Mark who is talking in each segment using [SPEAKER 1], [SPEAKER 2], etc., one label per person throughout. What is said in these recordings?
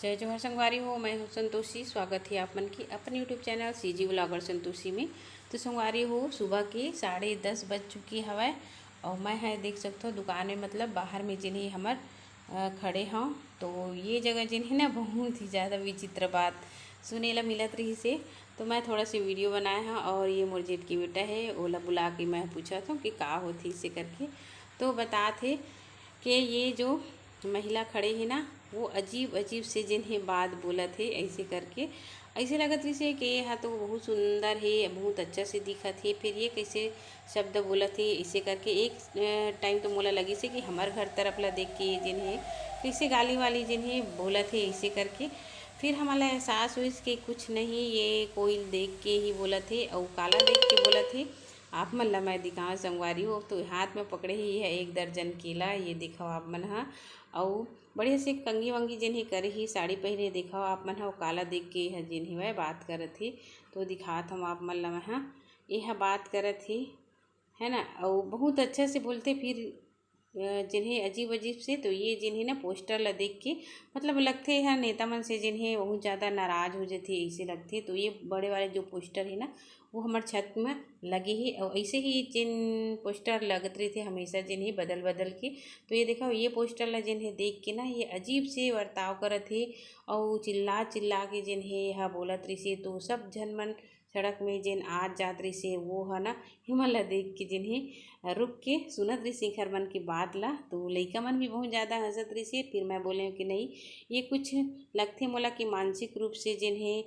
[SPEAKER 1] जय जोहर संगवारी हो। मैं हूँ संतोषी। स्वागत है आप मन की अपन YouTube channel CG vlogger Santoshi में। तो संगवारी हो, सुबह के 10:30 बज चुकी हवय और मैं है देख सकते हो दुकान में, मतलब बाहर में जिन्हें हमर खड़े हों। तो ये जगह जिन्हें ना बहुत ही ज़्यादा विचित्र बात सुने ला मिलत रही से, तो मैं थोड़ा सी वीडियो बनाया हाँ। और ये मोर जेठ की बेटा है, ओला बुला के मैं पूछा था कि का होती इसे करके। तो बता थे कि ये जो महिला खड़े हैं ना, वो अजीब अजीब से जिन्हें बात बोलत है ऐसे करके। ऐसे लगत रही से कि यह तो बहुत सुंदर है, बहुत अच्छा से दिखत है, फिर ये कैसे शब्द बोलत है ऐसे करके। एक टाइम तो मोला लगी से कि हमार घर तरफ ला देख के जिन्हें कैसे गाली वाली जिन्हें बोलत है ऐसे करके। फिर हमारा एहसास हुई कि कुछ नहीं, ये कोई देख के ही बोलत है और काला देख के बोलत है। आप मन ला मैं दिखाऊं संगवारी हो, तो हाथ में पकड़े ही है 1 दर्जन केला। ये दिखाओ आप मन हा। और बढ़िया से कंगी वंगी जिन्हें करे ही साड़ी पहने दिखाओ आप मन हा। काला देख के यह जिन्हें वह बात करत ही, तो दिखात हम आप मन ला मैं हा। यह बात करत ही है ना, और बहुत अच्छा से बोलते। फिर जिन्हें अजीब अजीब से, तो ये जिन्हें ना पोस्टर ला देख के मतलब लगते हैं नेता मन से जिन्हें बहुत ज़्यादा नाराज़ हो जाते ऐसे लगते। तो ये बड़े वाले जो पोस्टर है ना, वो हमारे छत में लगे ही। और ऐसे ही जिन पोस्टर लगत रहे थे हमेशा जिन्हें बदल बदल के। तो ये देखो, ये पोस्टर ला जिन्हें देख के ना ये अजीब से बर्ताव करत है और चिल्ला चिल्ला के जिन्हें यह बोलत रही से। तो सब जन मन सड़क में जिन आज जात रही से वो है ना, हिमन ला देख के जिन्हें रुक के सुनत रही शिखर मन की बात ला। तो लइका मन भी बहुत ज़्यादा हंसत रही से। फिर मैं बोले कि नहीं, ये कुछ लगते मोला कि मानसिक रूप से जिन्हें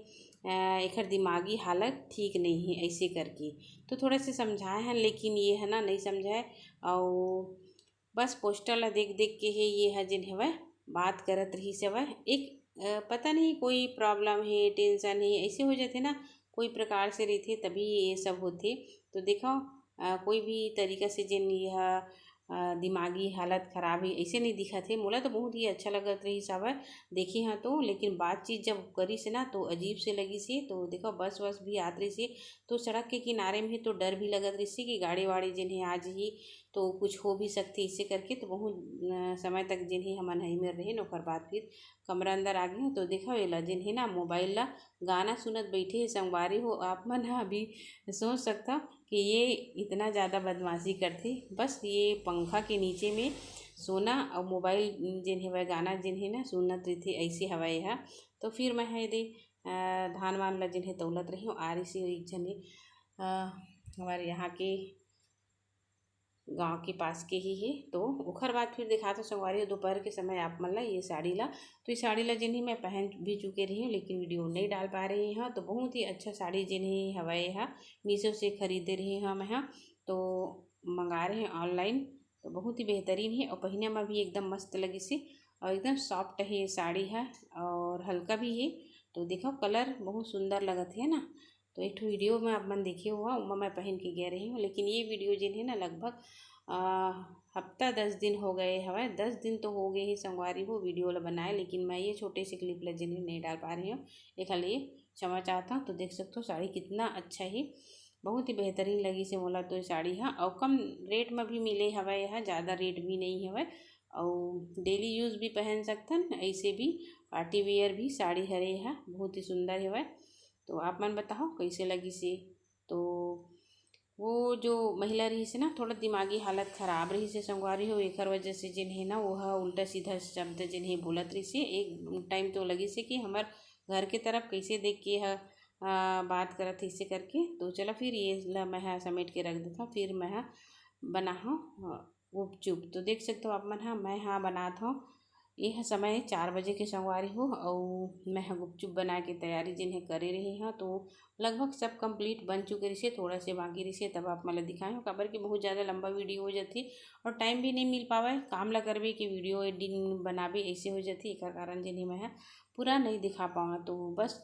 [SPEAKER 1] एक दिमागी हालत ठीक नहीं है ऐसे करके। तो थोड़ा से समझाए हैं, लेकिन ये है ना नहीं समझाए। और बस पोस्टर ला देख देख के है ये है जिन्हें वह बात करत रही से। वह एक पता नहीं कोई प्रॉब्लम है, टेंशन है, ऐसे हो जाते ना कोई प्रकार से रहते तभी ये सब होते। तो देखो कोई भी तरीका से जिन यह दिमागी हालत ख़राब है ऐसे नहीं दिखा थे। मोला तो बहुत ही अच्छा लगत रही सब देखी हाँ। तो लेकिन बातचीत जब करी से ना तो अजीब से लगी से। तो देखो बस वस भी आत रही से, तो सड़क के किनारे में तो डर भी लगत रही से कि गाड़ी वाड़ी जिन्हें आज ही तो कुछ हो भी सकती इससे करके। तो बहुत समय तक जिन्हें हम नहीं में रहे, नौकर बाद फिर कमरा अंदर आ गए। तो देखो ये ला जिन्हें ना मोबाइल ला गाना सुनत बैठे है संगवारी हो। आप मन हाँ अभी सोच सकता कि ये इतना ज़्यादा बदमाशी करते। बस ये पंखा के नीचे में सोना और मोबाइल जिन्हें वह गाना जिन्हें ना सुनत रही थी ऐसे हवाई है। तो फिर मैं है दे धान वान ला जिन्हें तौलत रही हूँ। आ रही से एक जने हमारे यहाँ के गांव के पास के ही है। तो ओखर बाद फिर दिखा तो संगवारी दोपहर के समय आप मन ला ये साड़ी ला। तो ये साड़ी ला जिन्हें मैं पहन भी चुके रही हूँ, लेकिन वीडियो नहीं डाल पा रही हूँ। तो बहुत ही अच्छा साड़ी जिन्हें हवाए है मीशो से खरीदे रही हूँ मैं। तो मंगा रहे हैं ऑनलाइन। तो बहुत ही बेहतरीन है और पहने में भी एकदम मस्त लगी सी और एकदम सॉफ्ट है ये साड़ी है और हल्का भी है। तो देखो कलर बहुत सुंदर लगत है ना। तो एक वीडियो में आप मन देखे हुआ उमा मैं पहन के गए रही हूँ, लेकिन ये वीडियो जिन्हें ना लगभग हफ्ता 10 दिन हो गए हवा। 10 दिन तो हो गए ही संगवारी हो वीडियो ला बनाए, लेकिन मैं ये छोटे से क्लिप ला जिन्हें नहीं डाल पा रही हूँ। एक हाल ये क्षमा चाहता हूँ। तो देख सकते हो साड़ी कितना अच्छा है, बहुत ही बेहतरीन लगी से मोला तो ये साड़ी है। और कम रेट में भी मिले हवा, यह ज़्यादा रेट भी नहीं हवा और डेली यूज़ भी पहन सकतन, ऐसे भी पार्टी वेयर भी साड़ी हरे है, बहुत ही सुंदर है वह। तो आप मन बताओ कैसे लगी से। तो वो जो महिला रही से ना थोड़ा दिमागी हालत ख़राब रही से संगवारी हो, एक वजह से जिन्हें ना वह उल्टा सीधा शब्द जिन्हें बोलत रही से। एक टाइम तो लगी से कि हमार घर के तरफ कैसे देख के यह बात करत इससे करके। तो चलो फिर ये ला मैं समेट के रख देता हूँ। फिर मैं बना हूँ गुपचुप। तो देख सकते हो आप मन हाँ मैं हाँ बनाता हूँ। यह समय 4 बजे के संगवारी हो और मैं गुपचुप बना के तैयारी जिन्हें करे रही हाँ। तो लगभग सब कंप्लीट बन चुके रही थोड़ा से बाकी रही, तब आप मतलब दिखाएँ हो। खबर की बहुत ज़्यादा लंबा वीडियो हो जाती और टाइम भी नहीं मिल पावा काम ला करबे कि वीडियो एडिटिंग बनाबे ऐसे हो जाती। एक कारण जिन्हें मैं पूरा नहीं दिखा पावा। तो बस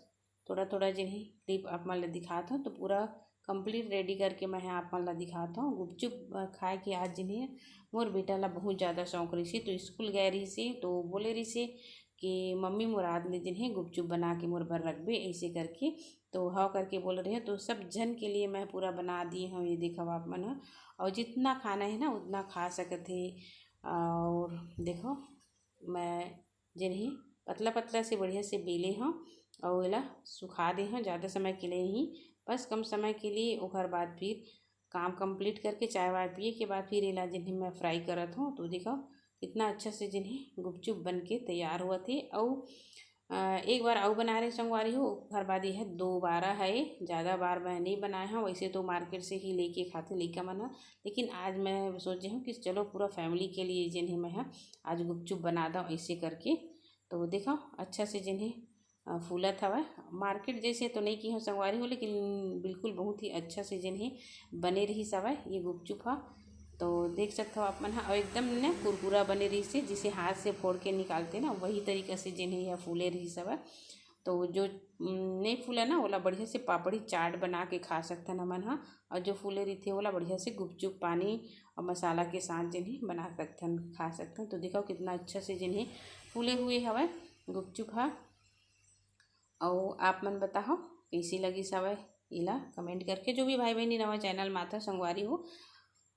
[SPEAKER 1] थोड़ा थोड़ा जिन्हें क्लिप आप मतलब दिखाता हूँ। तो पूरा कंप्लीट रेडी करके मैं आप मतलब दिखाता हूँ। गुपचुप खाए के आज जिन्हें मोर बेटा ला बहुत ज़्यादा शौक रही से। तो स्कूल गए रही से तो बोले रही से कि मम्मी मुराद ने जिन्हें गुपचुप बना के मोर भर रख बे ऐसे करके। तो हाँ करके बोल रहे हैं। तो सब जन के लिए मैं पूरा बना दी हूँ, ये देखो आप मन। और जितना खाना है ना उतना खा सकते। और देखो मैं जिन्हें पतला पतला से बढ़िया से बेले हों और एला सुखा दे हों ज़्यादा समय के लिए ही, बस कम समय के लिए। ओकर बाद फिर काम कंप्लीट करके चाय वाय पिए के बाद फिर एला जिन्हें मैं फ्राई करत हूँ। तो देखो कितना अच्छा से जिन्हें गुपचुप बन के तैयार हुआ थे। और एक बार और बना रहे संगवारी हो, हर बार यह दोबारा है, ज़्यादा बार मैं नहीं बनाया हूँ। वैसे तो मार्केट से ही लेके खाते लेके मन, लेकिन आज मैं सोचे हूँ कि चलो पूरा फैमिली के लिए जिन्हें मैं आज गुपचुप बना दूँ ऐसे करके। तो देखो अच्छा से जिन्हें फूलत हवा, मार्केट जैसे तो नहीं की हो संगवारी हो, लेकिन बिल्कुल बहुत ही अच्छा से जिन्हें बने रही सवाई ये गुपचुप हा। तो देख सकते हो आप मन और एकदम ना कुरकुरा बने रही से, जिसे हाथ से फोड़ के निकालते ना वही तरीका से जिन्हें यह फूले रही सब। तो जो नहीं फूला ना ओला बढ़िया से पापड़ी चाट बना के खा सकते ना मन। और जो फूले रही थे ओला बढ़िया से गुपचुप पानी और मसाला के साथ जिन्हें बना सकते हैं खा सकते हैं। तो देखो कितना अच्छा से जिन्हें फूले हुए हवा गुपचुप हा। और आप मन बताओ कैसी लगी सवाई, इला कमेंट करके। जो भी भाई बहनी नवा चैनल माथा संगवारी हो,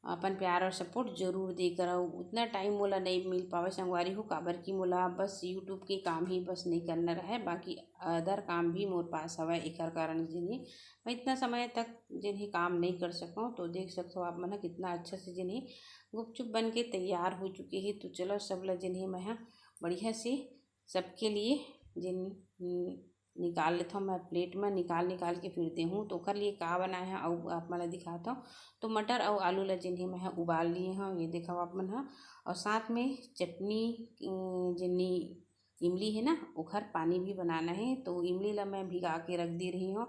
[SPEAKER 1] अपन प्यार और सपोर्ट जरूर दे कर। उतना टाइम मोला नहीं मिल पावे संगवारी हो, काबर की मोला बस यूट्यूब के काम ही बस नहीं करना रहे, बाकी अदर काम भी मोर पास हवा। एक कारण जिन्हें मैं इतना समय तक जिन्हें काम नहीं कर सकूँ। तो देख सकते हो आप मन कितना अच्छा से जिन्हें गुपचुप बन के तैयार हो चुके हैं। तो चलो सब ला जिन्हें मैं बढ़िया से सबके लिए जिन निकाल लेता हूँ मैं प्लेट में, निकाल के फिर दे हूँ। तो ओकर लिए का बनाए हैं और आप मला दिखाता हूँ। तो मटर और आलू ला जिन्हें मैं उबाल लिए हैं, ये देखा आप मन। और साथ में चटनी जिन्नी इमली है ना ओखर पानी भी बनाना है। तो इमली ला मैं भिगा के रख दे रही हूँ।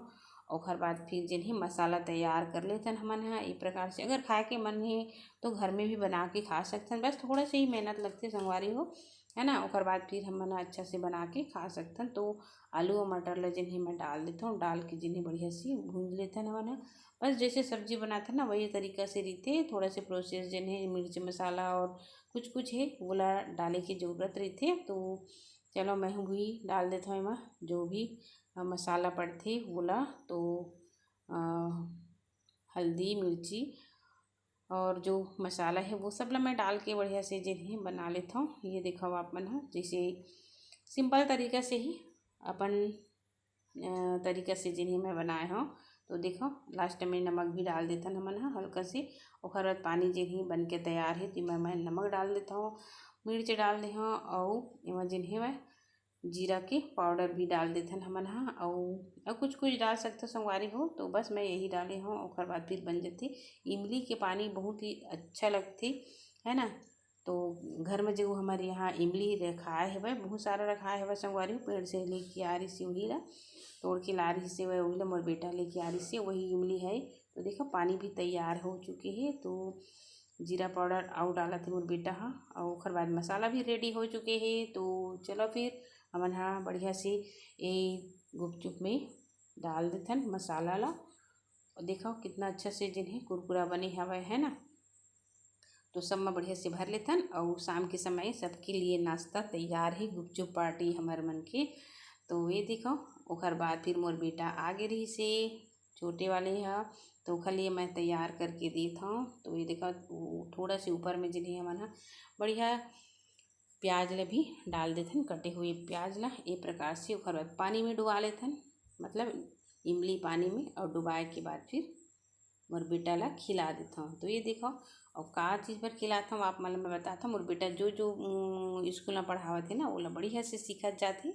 [SPEAKER 1] और बाद फिर जिन्हें मसाला तैयार कर लेते हैं हमन है। इस प्रकार से अगर खाए के मन है तो घर में भी बना के खा सकते हैं, बस थोड़ा सा ही मेहनत लगती है संगवारी हो, है ना। और बाद फिर हम अच्छा से बना के खा सकते हैं। तो आलू और मटर ला जिन्हें मैं डाल देता हूँ, डाल के जिन्हें बढ़िया से भून लेते हैं हमन। बस जैसे सब्जी बनाते हैं ना वही तरीका से रहते, थोड़ा से प्रोसेस जिन्हें मिर्च मसाला और कुछ है बोला डाले की ज़रूरत रहती है। तो चलो मैं भी डाल देता हूँ मैं जो भी मसाला पड़ते बोला। तो हल्दी मिर्ची और जो मसाला है वो सब ला मैं डाल के बढ़िया से जिन्हें बना लेता हूँ। ये देखो आप मन जैसे सिंपल तरीका से ही अपन तरीका से जिन्हें मैं बनाए हूँ। तो देखो लास्ट में नमक भी डाल देता ना मन हल्का से। और बाद पानी जिन्हें बन के तैयार है तो मैं नमक डाल देता हूँ, मिर्च डाल दे हूँ और एवं जिन्हें मैं जीरा के पाउडर भी डाल देते हैं हमन। और कुछ डाल सकते संगवारी हो। तो बस मैं यही डाले हूँ। और बाद फिर बन जाती इमली के पानी, बहुत ही अच्छा लगती है ना। तो घर में जो हमारे यहाँ इमली रखाए है वह बहुत सारा रखाए है वह संगवारी हो, पेड़ से लेके आ रही सी वही ला तोड़ के ला रही से वह वही ला मोर बेटा लेके आ रही से वही इमली है। तो देखो पानी भी तैयार हो चुके हैं। तो जीरा पाउडर और डाला थे मोर बेटा हाँ, और बाद मसाला भी रेडी हो चुके हैं। तो चलो फिर हमन हाँ बढ़िया से ये गुपचुप में डाल देथन मसाला ला। और देखो कितना अच्छा से जिन्हें कुरकुरा बने हवा है ना। तो सब में बढ़िया से भर लेथन और शाम के समय सबके लिए नाश्ता तैयार है, गुपचुप पार्टी हमारे मन के। तो ये देखो ओखर बाद फिर मोर बेटा आगे रही से छोटे वाले है। तो ओखर लिए मैं तैयार करके देता हूँ। तो ये देखो थोड़ा से ऊपर में जिन्हें हमन बढ़िया प्याज ला भी डाल देथन, कटे हुए प्याज ला एक प्रकार से। ओखर बाद पानी में डुबा लेथन, मतलब इमली पानी में, और डुबाए के बाद फिर मोर बेटा ला खिला देता हूँ। तो ये देखो और का चीज़ पर खिलाता हूँ आप मतलब मैं बताता हूँ। मोर बेटा जो स्कूल में पढ़ावत है ना वो बढ़िया से सीखत जाती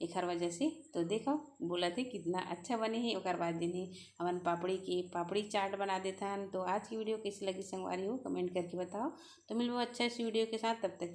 [SPEAKER 1] एक वजह से। तो देखो बोला थे कितना अच्छा बने हैं। और बाद जिन्हें हमन पापड़ी चाट बना देता है। तो आज की वीडियो कैसी लगी संगवारी हो कमेंट करके बताओ। तो मिलूँ अच्छा इस वीडियो के साथ, तब तक